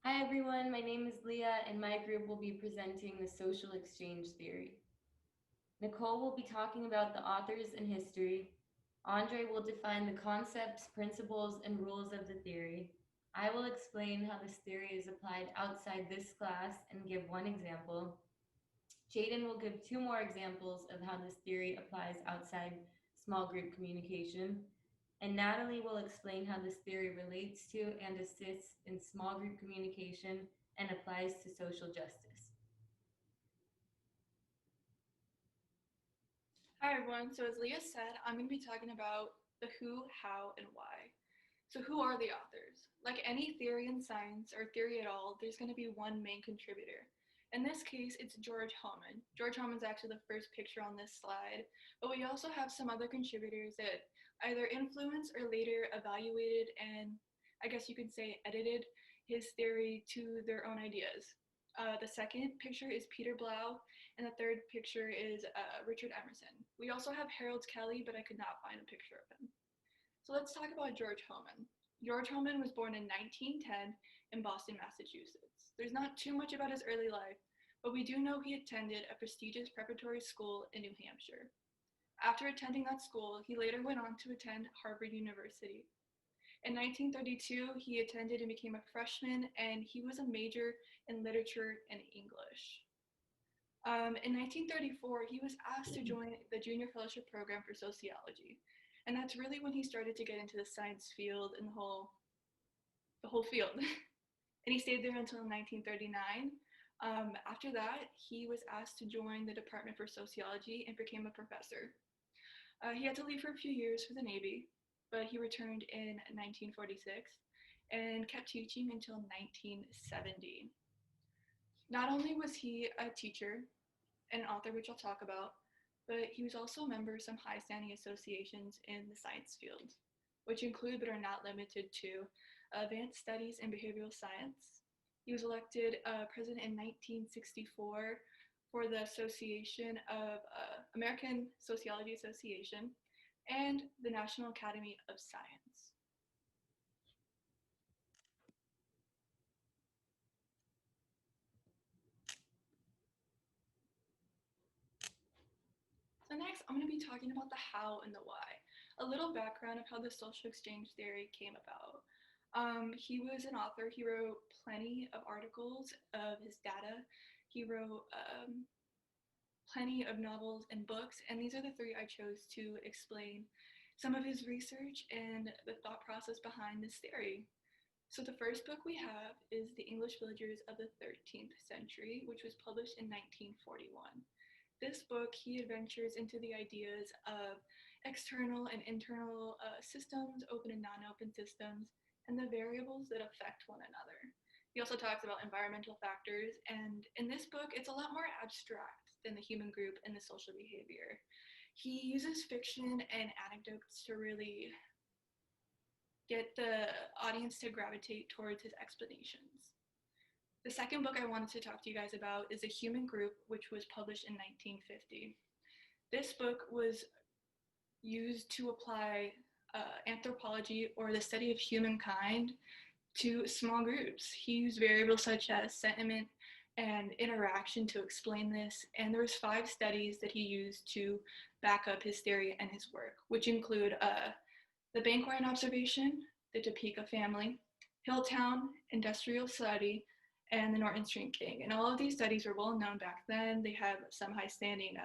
Hi everyone, my name is Leah and my group will be presenting the social exchange theory. Nicole will be talking about the authors and history. Andre will define the concepts, principles, and rules of the theory. I will explain how this theory is applied outside this class and give one example. Jaden will give two more examples of how this theory applies outside small group communication. And Natalie will explain how this theory relates to and assists in small group communication and applies to social justice. Hi everyone, so as Leah said, I'm going to be talking about the who, how, and why. So who are the authors? Like any theory in science or theory at all, there's going to be one main contributor. In this case, it's George Hellman. George Hellman's actually the first picture on this slide, but we also have some other contributors that either influenced or later evaluated and I guess you could say edited his theory to their own ideas. The second picture is Peter Blau, and the third picture is Richard Emerson. We also have Harold Kelly, but I could not find a picture of him. So let's talk about George Hellman. George Hellman was born in 1910 in Boston, Massachusetts. There's not too much about his early life, but we do know he attended a prestigious preparatory school in New Hampshire. After attending that school, he later went on to attend Harvard University. In 1932, he attended and became a freshman, and he was a major in literature and English. In 1934, he was asked to join the Junior Fellowship Program for Sociology, and that's really when he started to get into the science field and the whole field. And he stayed there until 1939. After that, he was asked to join the Department for Sociology and became a professor. He had to leave for a few years for the Navy, but he returned in 1946 and kept teaching until 1970. Not only was he a teacher and an author, which I'll talk about, but he was also a member of some high standing associations in the science field, which include but are not limited to advanced studies in behavioral science. He was elected president in 1964 for the Association of American Sociology Association and the National Academy of Science. So next, I'm going to be talking about the how and the why. A little background of how the social exchange theory came about. He was an author. He wrote plenty of articles of his data. He wrote plenty of novels and books, and these are the three I chose to explain some of his research and the thought process behind this theory. So the first book we have is The English Villagers of the 13th Century, which was published in 1941. This book, he adventures into the ideas of external and internal systems, open and non-open systems, and the variables that affect one another. He also talks about environmental factors, and in this book, it's a lot more abstract than the human group and the social behavior. He uses fiction and anecdotes to really get the audience to gravitate towards his explanations. The second book I wanted to talk to you guys about is A Human Group, which was published in 1950. This book was used to apply anthropology, or the study of humankind, to small groups. He used variables such as sentiment and interaction to explain this, and there was 5 studies that he used to back up his theory and his work, which include the Banquine observation, the Topeka family, Hilltown industrial study, and the Norton Street King. And all of these studies were well known back then. They have some high standing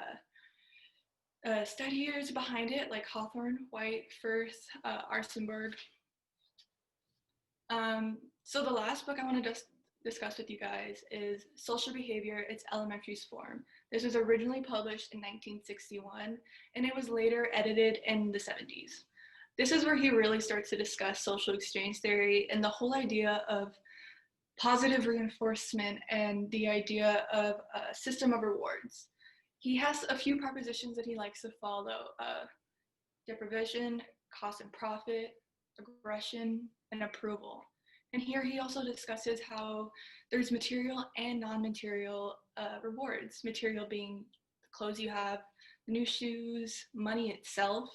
studiers behind it, like Hawthorne, White, Firth, Arsenberg. So the last book I want to discuss with you guys is Social Behavior, Its Elementary Form. This was originally published in 1961, and it was later edited in the 70s. This is where he really starts to discuss social exchange theory and the whole idea of positive reinforcement and the idea of a system of rewards. He has a few propositions that he likes to follow: deprivation, cost and profit, aggression, and approval. And here he also discusses how there's material and non-material rewards. Material being the clothes you have, the new shoes, money itself,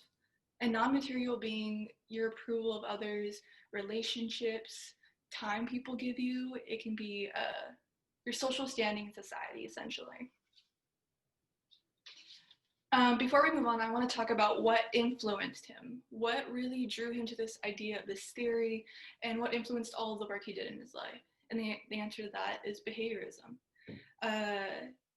and non-material being your approval of others, relationships, time people give you. It can be your social standing in society, essentially. Before we move on, I want to talk about what influenced him. What really drew him to this idea of this theory, and what influenced all of the work he did in his life? And the answer to that is behaviorism.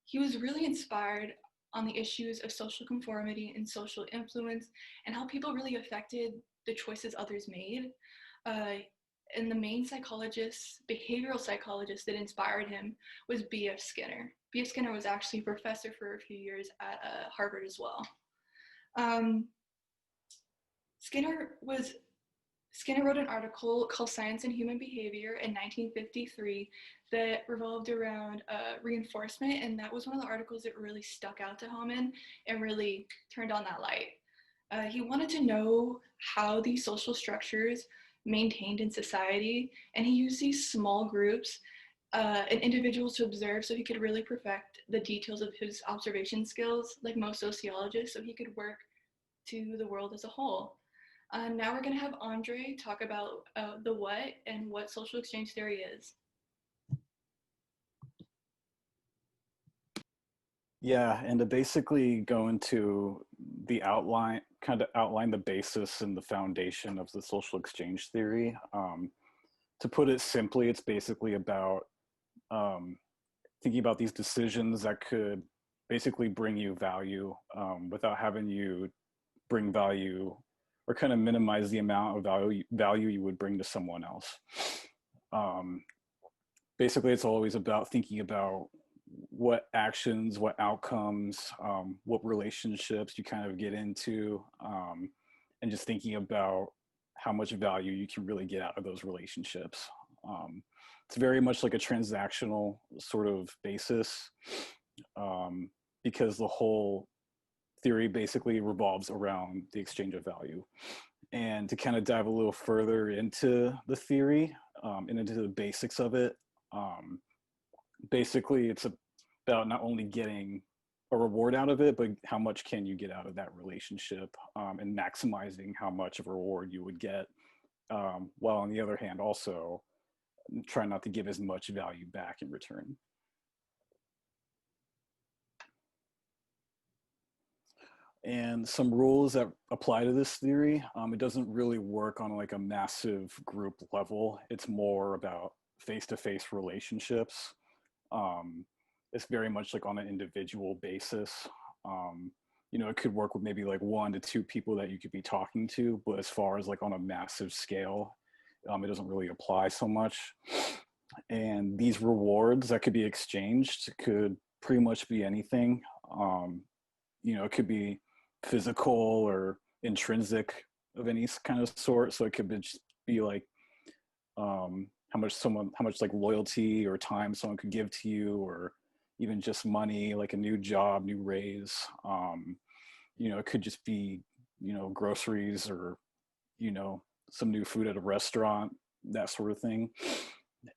He was really inspired on the issues of social conformity and social influence, and how people really affected the choices others made. And the main psychologist, behavioral psychologist that inspired him was B.F. Skinner. B.F. Skinner was actually a professor for a few years at Harvard as well. Skinner wrote an article called Science and Human Behavior in 1953 that revolved around reinforcement, and that was one of the articles that really stuck out to Hellman and really turned on that light. He wanted to know how these social structures maintained in society, and he used these small groups and individuals to observe so he could really perfect the details of his observation skills, like most sociologists, so he could work to the world as a whole. Now we're going to have Andre talk about the what and what social exchange theory is. Yeah, and to basically go into the outline, kind of outline the basis and the foundation of the social exchange theory. To put it simply, it's basically about thinking about these decisions that could basically bring you value without having you bring value, or kind of minimize the amount of value you would bring to someone else. Basically, it's always about thinking about what actions, what outcomes, what relationships you kind of get into, and just thinking about how much value you can really get out of those relationships. It's very much like a transactional sort of basis, because the whole theory basically revolves around the exchange of value. And to kind of dive a little further into the theory and into the basics of it, basically it's about not only getting a reward out of it, but how much can you get out of that relationship, and maximizing how much of a reward you would get, while on the other hand also try not to give as much value back in return. And some rules that apply to this theory, it doesn't really work on like a massive group level. It's more about face-to-face relationships. It's very much like on an individual basis. You know, it could work with maybe like 1 to 2 people that you could be talking to, but as far as like on a massive scale, it doesn't really apply so much. And these rewards that could be exchanged could pretty much be anything. You know, it could be physical or intrinsic of any kind of sort. So it could be like how much like loyalty or time someone could give to you, or even just money, like a new job, new raise. You know, it could just be, you know, groceries, or, you know, some new food at a restaurant, that sort of thing.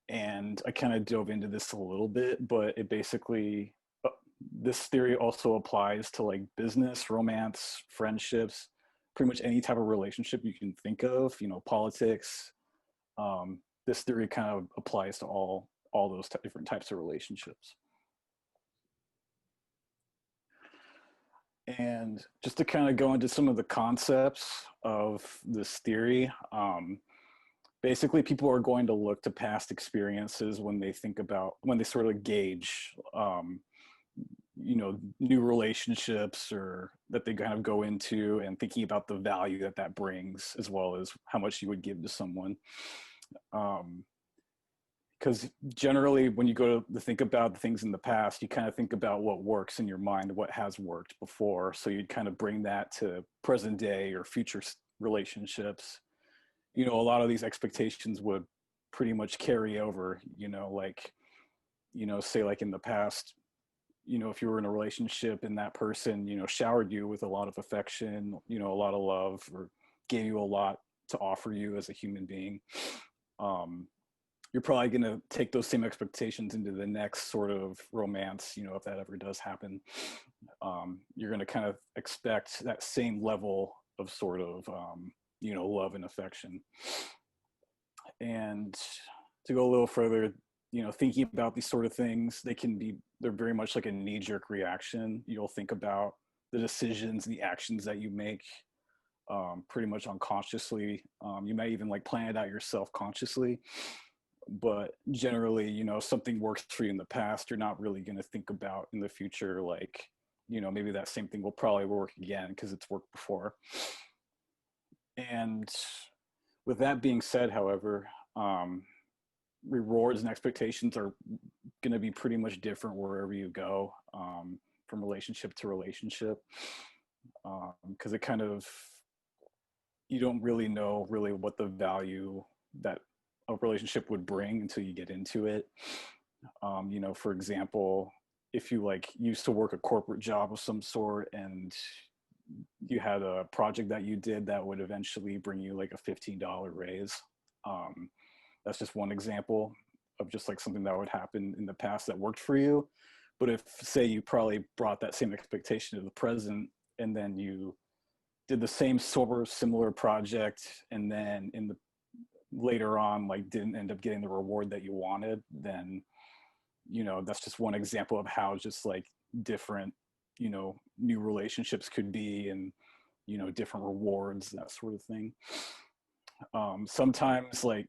And I kind of dove into this a little bit, but it basically, this theory also applies to like business, romance, friendships, pretty much any type of relationship you can think of, you know, politics. This theory kind of applies to all those different types of relationships. And just to kind of go into some of the concepts of this theory, basically people are going to look to past experiences when they sort of gauge, you know, new relationships, or that they kind of go into, and thinking about the value that that brings, as well as how much you would give to someone. Because generally when you go to think about things in the past, you kind of think about what works in your mind, what has worked before. So you'd kind of bring that to present day or future relationships. You know, a lot of these expectations would pretty much carry over, you know, like, you know, say like in the past, you know, if you were in a relationship and that person, you know, showered you with a lot of affection, you know, a lot of love, or gave you a lot to offer you as a human being, you're probably going to take those same expectations into the next sort of romance, you know, if that ever does happen. You're going to kind of expect that same level of sort of, you know, love and affection. And to go a little further, thinking about these sort of things, they're very much like a knee-jerk reaction. You'll think about the decisions, the actions that you make pretty much unconsciously. You may even like plan it out yourself consciously, but generally, if something works for you in the past, you're not really going to think about in the future, like, maybe that same thing will probably work again because it's worked before. And with that being said, however, rewards and expectations are going to be pretty much different wherever you go, from relationship to relationship, because it kind of, you don't really know really what the value that a relationship would bring until you get into it. For example, if you like used to work a corporate job of some sort and you had a project that you did that would eventually bring you like a $15 raise. That's just one example of just like something that would happen in the past that worked for you. But if, say, you probably brought that same expectation to the present and then you did the same sort of similar project and then later on like didn't end up getting the reward that you wanted, then that's just one example of how just like different new relationships could be, and different rewards, that sort of thing. Sometimes like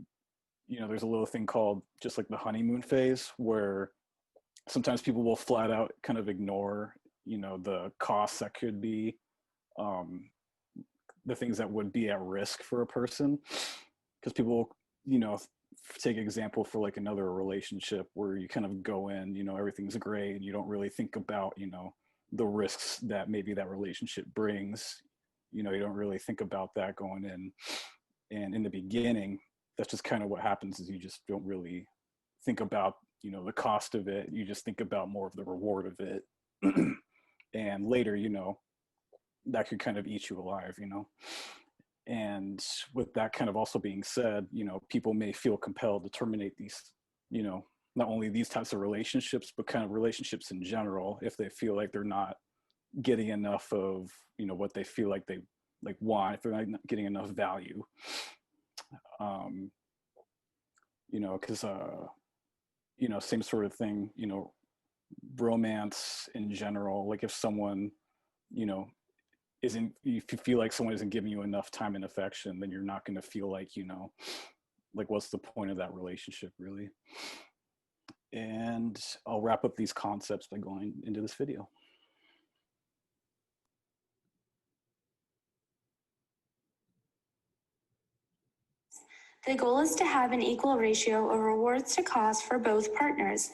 there's a little thing called just like the honeymoon phase, where sometimes people will flat out kind of ignore the costs that could be, the things that would be at risk for a person, because people take example for like another relationship where you kind of go in, everything's great and you don't really think about the risks that maybe that relationship brings. You don't really think about that going in, and in the beginning that's just kind of what happens, is you just don't really think about the cost of it. You just think about more of the reward of it. And later that could kind of eat you alive. And with that kind of also being said, people may feel compelled to terminate these, not only these types of relationships, but kind of relationships in general, if they feel like they're not getting enough of, what they feel like they like want, if they're not getting enough value. Because, same sort of thing, romance in general, like if someone, if you feel like someone isn't giving you enough time and affection, then you're not going to feel like, like what's the point of that relationship really? And I'll wrap up these concepts by going into this video. The goal is to have an equal ratio of rewards to costs for both partners.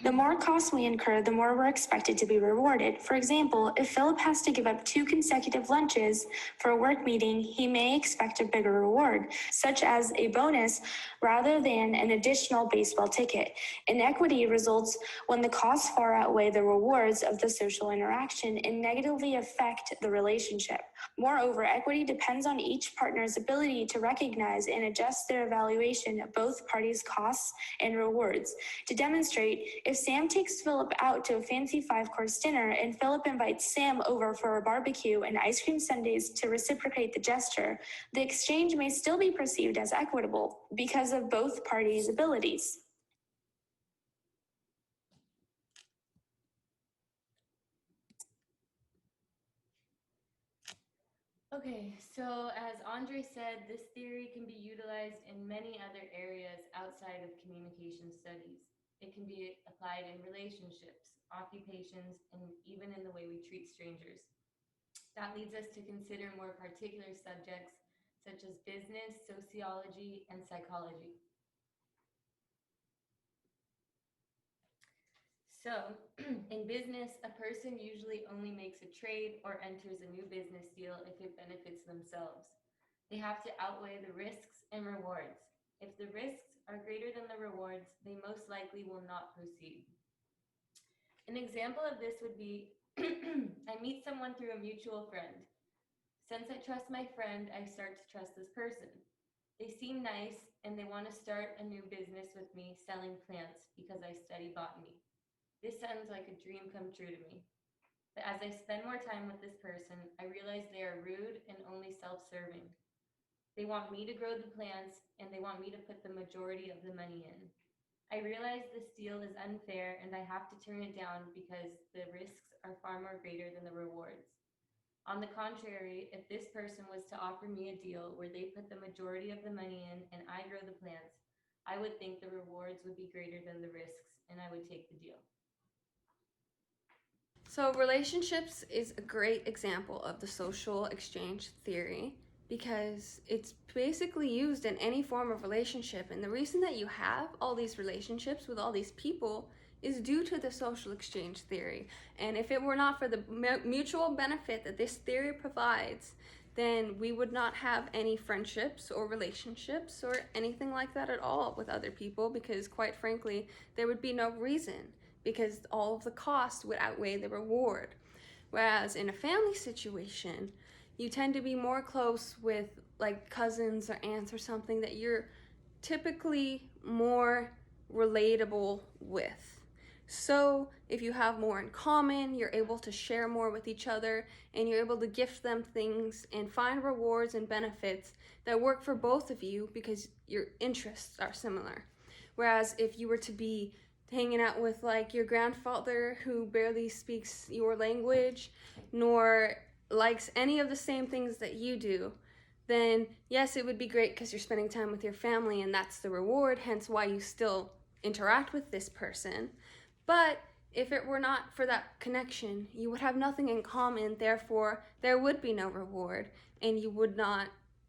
The more costs we incur, the more we're expected to be rewarded. For example, if Philip has to give up 2 consecutive lunches for a work meeting, he may expect a bigger reward, such as a bonus rather than an additional baseball ticket. Inequity results when the costs far outweigh the rewards of the social interaction and negatively affect the relationship. Moreover, equity depends on each partner's ability to recognize and adjust their evaluation of both parties' costs and rewards. To demonstrate, if Sam takes Philip out to a fancy 5-course dinner and Philip invites Sam over for a barbecue and ice cream sundaes to reciprocate the gesture, the exchange may still be perceived as equitable because of both parties' abilities. Okay, so as Andre said, this theory can be utilized in many other areas outside of communication studies. It can be applied in relationships, occupations, and even in the way we treat strangers. That leads us to consider more particular subjects such as business, sociology, and psychology. So, in business, a person usually only makes a trade or enters a new business deal if it benefits themselves. They have to outweigh the risks and rewards. If the risks are greater than the rewards, they most likely will not proceed. An example of this would be I meet someone through a mutual friend. Since I trust my friend, I start to trust this person. They seem nice and they want to start a new business with me selling plants because I study botany. This sounds like a dream come true to me. But as I spend more time with this person, I realize they are rude and only self-serving. They want me to grow the plants, and they want me to put the majority of the money in. I realize this deal is unfair, and I have to turn it down because the risks are far more greater than the rewards. On the contrary, if this person was to offer me a deal where they put the majority of the money in and I grow the plants, I would think the rewards would be greater than the risks, and I would take the deal. So, relationships is a great example of the social exchange theory because it's basically used in any form of relationship. And the reason that you have all these relationships with all these people is due to the social exchange theory. And if it were not for the mutual benefit that this theory provides, then we would not have any friendships or relationships or anything like that at all with other people, because quite frankly, there would be no reason, because all of the cost would outweigh the reward. Whereas in a family situation, you tend to be more close with like cousins or aunts or something that you're typically more relatable with. So if you have more in common, you're able to share more with each other, and you're able to gift them things and find rewards and benefits that work for both of you because your interests are similar. Whereas if you were to be hanging out with like your grandfather who barely speaks your language nor likes any of the same things that you do, then yes, it would be great because you're spending time with your family and that's the reward, hence why you still interact with this person. But if it were not for that connection, you would have nothing in common, therefore there would be no reward, and you would not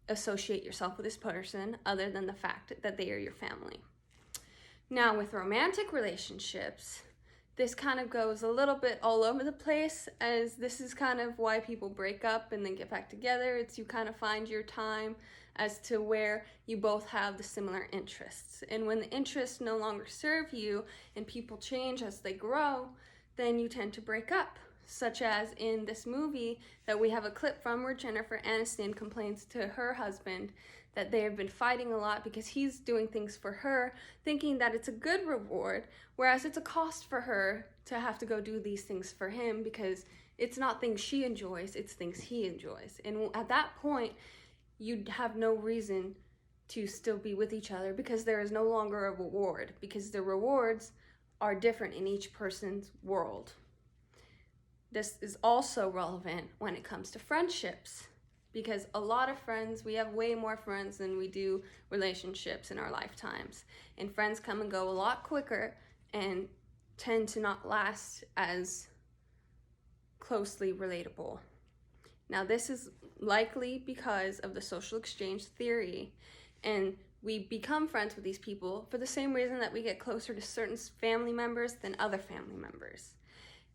associate yourself with this person other than the fact that they are your family. Now, with romantic relationships, this kind of goes a little bit all over the place, as this is kind of why people break up and then get back together. It's you kind of find your time as to where you both have the similar interests. And when the interests no longer serve you and people change as they grow, then you tend to break up. Such as in this movie that we have a clip from where Jennifer Aniston complains to her husband that they have been fighting a lot because he's doing things for her, thinking that it's a good reward, whereas it's a cost for her to have to go do these things for him because it's not things she enjoys, it's things he enjoys. And at that point, you'd have no reason to still be with each other because there is no longer a reward, because the rewards are different in each person's world. This is also relevant when it comes to friendships, because a lot of friends, we have way more friends than we do relationships in our lifetimes. And friends come and go a lot quicker and tend to not last as closely relatable. Now, this is likely because of the social exchange theory, and we become friends with these people for the same reason that we get closer to certain family members than other family members.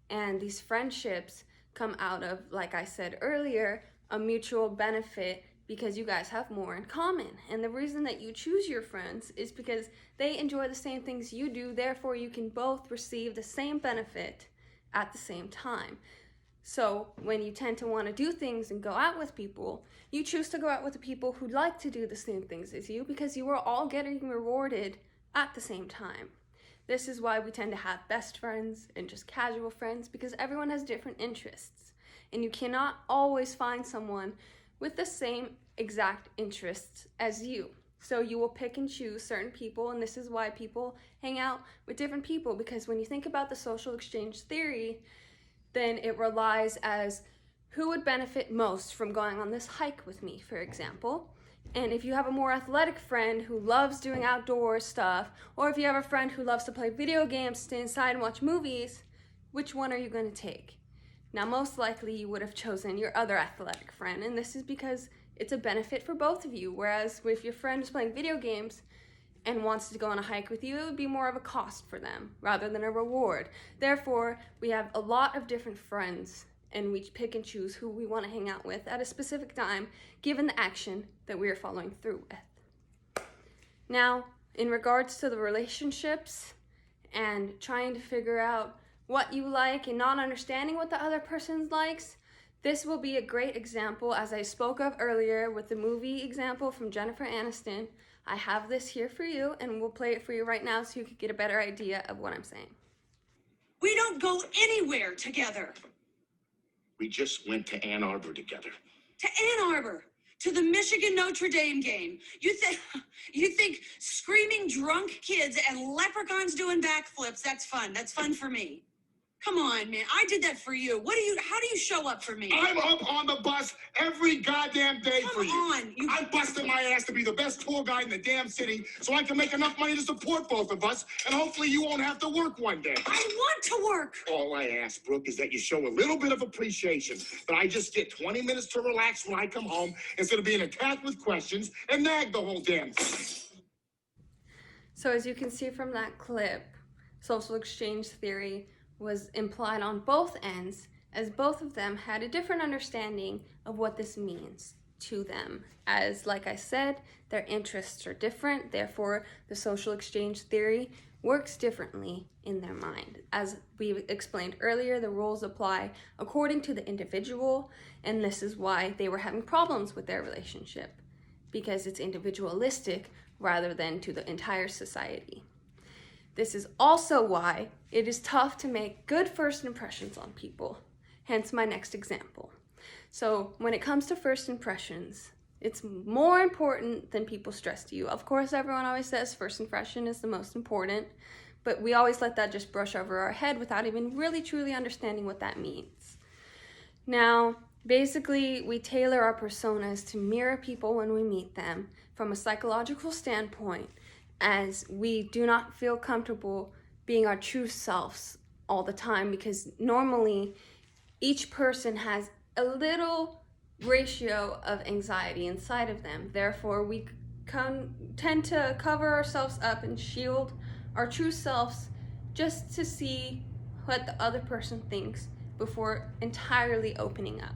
And these friendships come out of, like I said earlier, a mutual benefit because you guys have more in common. And the reason that you choose your friends is because they enjoy the same things you do, therefore you can both receive the same benefit at the same time. So when you tend to want to do things and go out with people, you choose to go out with the people who like to do the same things as you because you are all getting rewarded at the same time. This is why we tend to have best friends and just casual friends, because everyone has different interests. And you cannot always find someone with the same exact interests as you. So you will pick and choose certain people, and this is why people hang out with different people, because when you think about the social exchange theory, then it relies as who would benefit most from going on this hike with me, for example. And if you have a more athletic friend who loves doing outdoor stuff, or if you have a friend who loves to play video games, stay inside and watch movies, which one are you going to take? Now, most likely you would have chosen your other athletic friend, and this is because it's a benefit for both of you. Whereas if your friend is playing video games and wants to go on a hike with you, it would be more of a cost for them rather than a reward. Therefore, we have a lot of different friends, and we pick and choose who we want to hang out with at a specific time, given the action that we are following through with. Now, in regards to the relationships and trying to figure out what you like and not understanding what the other person likes, this will be a great example, as I spoke of earlier with the movie example from Jennifer Aniston. I have this here for you, and we'll play it for you right now so you can get a better idea of what I'm saying. We don't go anywhere together. We just went to Ann Arbor together. To Ann Arbor. to the Michigan Notre Dame game. You think screaming drunk kids and leprechauns doing backflips, that's fun. That's fun for me. Come on, man. I did that for you. How do you show up for me? I'm up on the bus every goddamn day for you. Come on. I'm busting my ass to be the best tour guide in the damn city so I can make enough money to support both of us, and hopefully you won't have to work one day. I want to work. All I ask, Brooke, is that you show a little bit of appreciation, that I just get 20 minutes to relax when I come home instead of being attacked with questions and nag the whole damn thing. So as you can see from that clip, social exchange theory was implied on both ends, as both of them had a different understanding of what this means to them. As, like I said, their interests are different, therefore the social exchange theory works differently in their mind. As we explained earlier, the rules apply according to the individual, and this is why they were having problems with their relationship, because it's individualistic rather than to the entire society. This is also why it is tough to make good first impressions on people, hence my next example. So when it comes to first impressions, it's more important than people stress to you. Of course, everyone always says first impression is the most important, but we always let that just brush over our head without even really truly understanding what that means. Now, basically, we tailor our personas to mirror people when we meet them from a psychological standpoint, as we do not feel comfortable being our true selves all the time, because normally each person has a little ratio of anxiety inside of them. Therefore, we tend to cover ourselves up and shield our true selves just to see what the other person thinks before entirely opening up.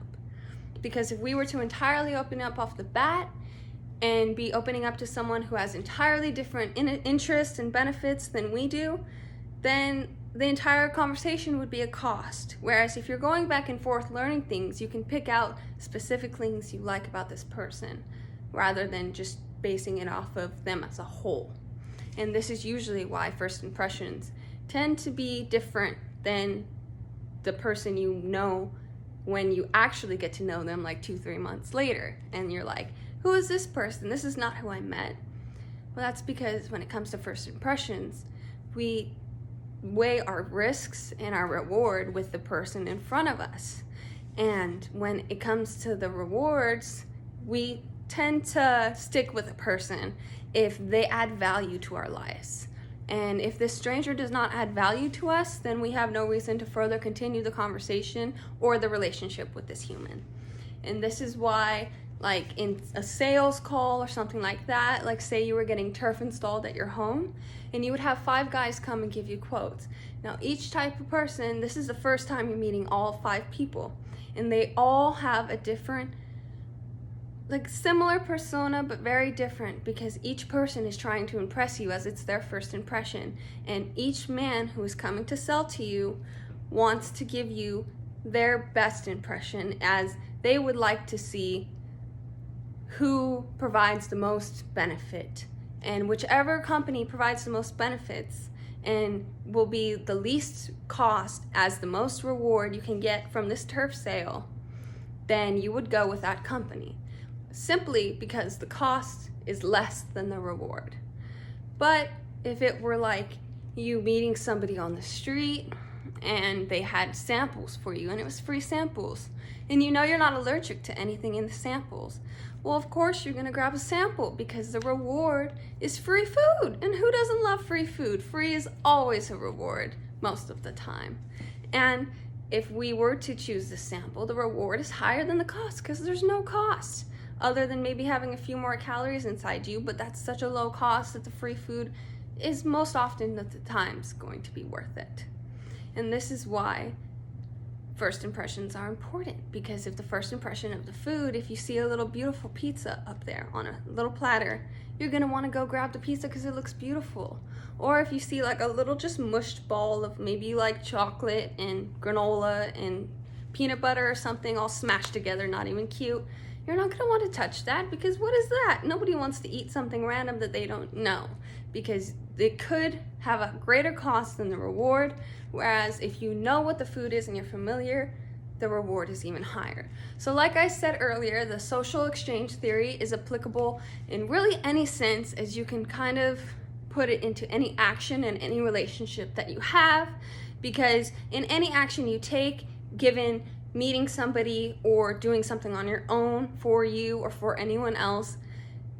Because if we were to entirely open up off the bat and be opening up to someone who has entirely different interests and benefits than we do, then the entire conversation would be a cost. Whereas if you're going back and forth learning things, you can pick out specific things you like about this person rather than just basing it off of them as a whole. And this is usually why first impressions tend to be different than the person you know when you actually get to know them like 2-3 months later. And you're like, who is this person? This is not who I met. Well, that's because when it comes to first impressions, we weigh our risks and our reward with the person in front of us. And when it comes to the rewards, we tend to stick with a person if they add value to our lives. And if this stranger does not add value to us, then we have no reason to further continue the conversation or the relationship with this human. And this is why, like in a sales call or something like that, like say you were getting turf installed at your home and you would have 5 guys come and give you quotes. Now each type of person, this is the first time you're meeting all 5 people, and they all have a different, like similar persona but very different, because each person is trying to impress you as it's their first impression. And each man who is coming to sell to you wants to give you their best impression, as they would like to see who provides the most benefit. And whichever company provides the most benefits and will be the least cost as the most reward you can get from this turf sale, then you would go with that company, simply because the cost is less than the reward. But if it were like you meeting somebody on the street and they had samples for you and it was free samples, and you know you're not allergic to anything in the samples, well, of course you're gonna grab a sample because the reward is free food. And who doesn't love free food? Free is always a reward most of the time. And if we were to choose the sample, the reward is higher than the cost because there's no cost other than maybe having a few more calories inside you, but that's such a low cost that the free food is most often at the times going to be worth it. And this is why first impressions are important, because if the first impression of the food, if you see a little beautiful pizza up there on a little platter, you're gonna wanna go grab the pizza because it looks beautiful. Or if you see like a little just mushed ball of maybe like chocolate and granola and peanut butter or something all smashed together, not even cute, you're not gonna want to touch that, because what is that? Nobody wants to eat something random that they don't know, because it could have a greater cost than the reward. Whereas if you know what the food is and you're familiar, the reward is even higher. So like I said earlier, the social exchange theory is applicable in really any sense, as you can kind of put it into any action and any relationship that you have, because in any action you take, given meeting somebody or doing something on your own for you or for anyone else,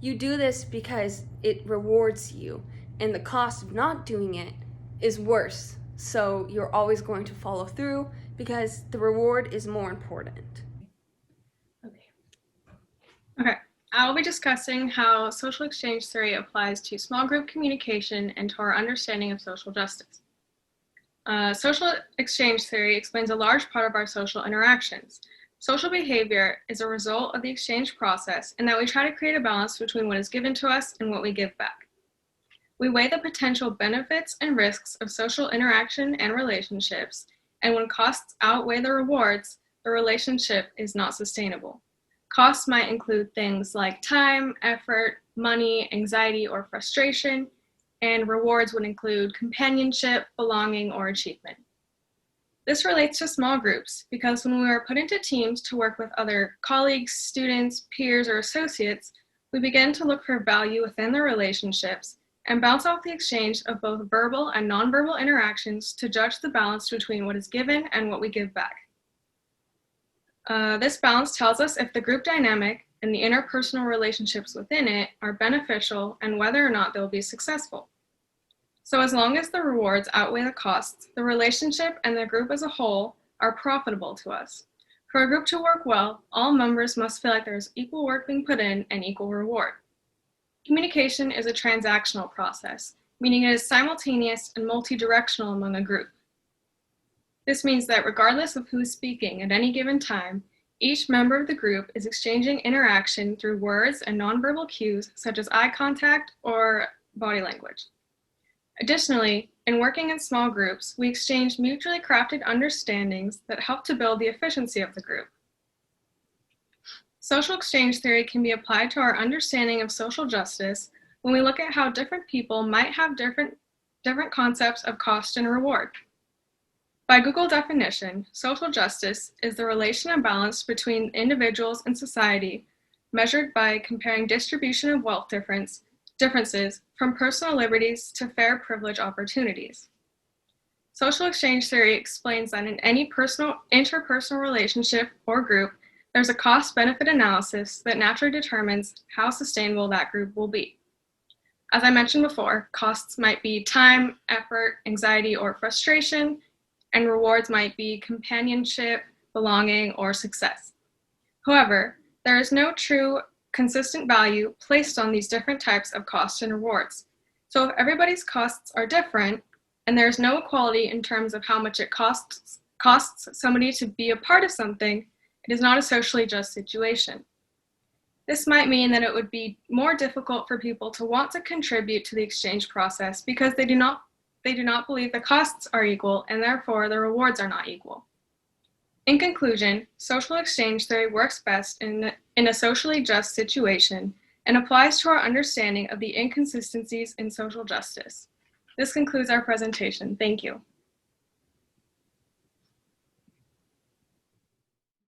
you do this because it rewards you, and the cost of not doing it is worse. So you're always going to follow through because the reward is more important. Okay, I'll be discussing how social exchange theory applies to small group communication and to our understanding of social justice. Social exchange theory explains a large part of our social interactions. Social behavior is a result of the exchange process in that we try to create a balance between what is given to us and what we give back. We weigh the potential benefits and risks of social interaction and relationships, and when costs outweigh the rewards, the relationship is not sustainable. Costs might include things like time, effort, money, anxiety, or frustration, and rewards would include companionship, belonging, or achievement. This relates to small groups because when we are put into teams to work with other colleagues, students, peers, or associates, we begin to look for value within the relationships and bounce off the exchange of both verbal and nonverbal interactions to judge the balance between what is given and what we give back. This balance tells us if the group dynamic and the interpersonal relationships within it are beneficial and whether or not they'll be successful. So as long as the rewards outweigh the costs, the relationship and the group as a whole are profitable to us. For a group to work well, all members must feel like there's equal work being put in and equal reward. Communication is a transactional process, meaning it is simultaneous and multi-directional among a group. This means that regardless of who's speaking at any given time, each member of the group is exchanging interaction through words and nonverbal cues such as eye contact or body language. Additionally, in working in small groups, we exchange mutually crafted understandings that help to build the efficiency of the group. Social exchange theory can be applied to our understanding of social justice when we look at how different people might have different concepts of cost and reward. By Google definition, social justice is the relation and balance between individuals and society measured by comparing distribution of wealth differences from personal liberties to fair privilege opportunities. Social exchange theory explains that in any interpersonal relationship or group, there's a cost-benefit analysis that naturally determines how sustainable that group will be. As I mentioned before, costs might be time, effort, anxiety, or frustration, and rewards might be companionship, belonging, or success. However, there is no true consistent value placed on these different types of costs and rewards. So if everybody's costs are different, and there's no equality in terms of how much it costs somebody to be a part of something, it is not a socially just situation. This might mean that it would be more difficult for people to want to contribute to the exchange process because they do not believe the costs are equal and therefore the rewards are not equal. In conclusion, social exchange theory works best in a socially just situation and applies to our understanding of the inconsistencies in social justice. This concludes our presentation. Thank you.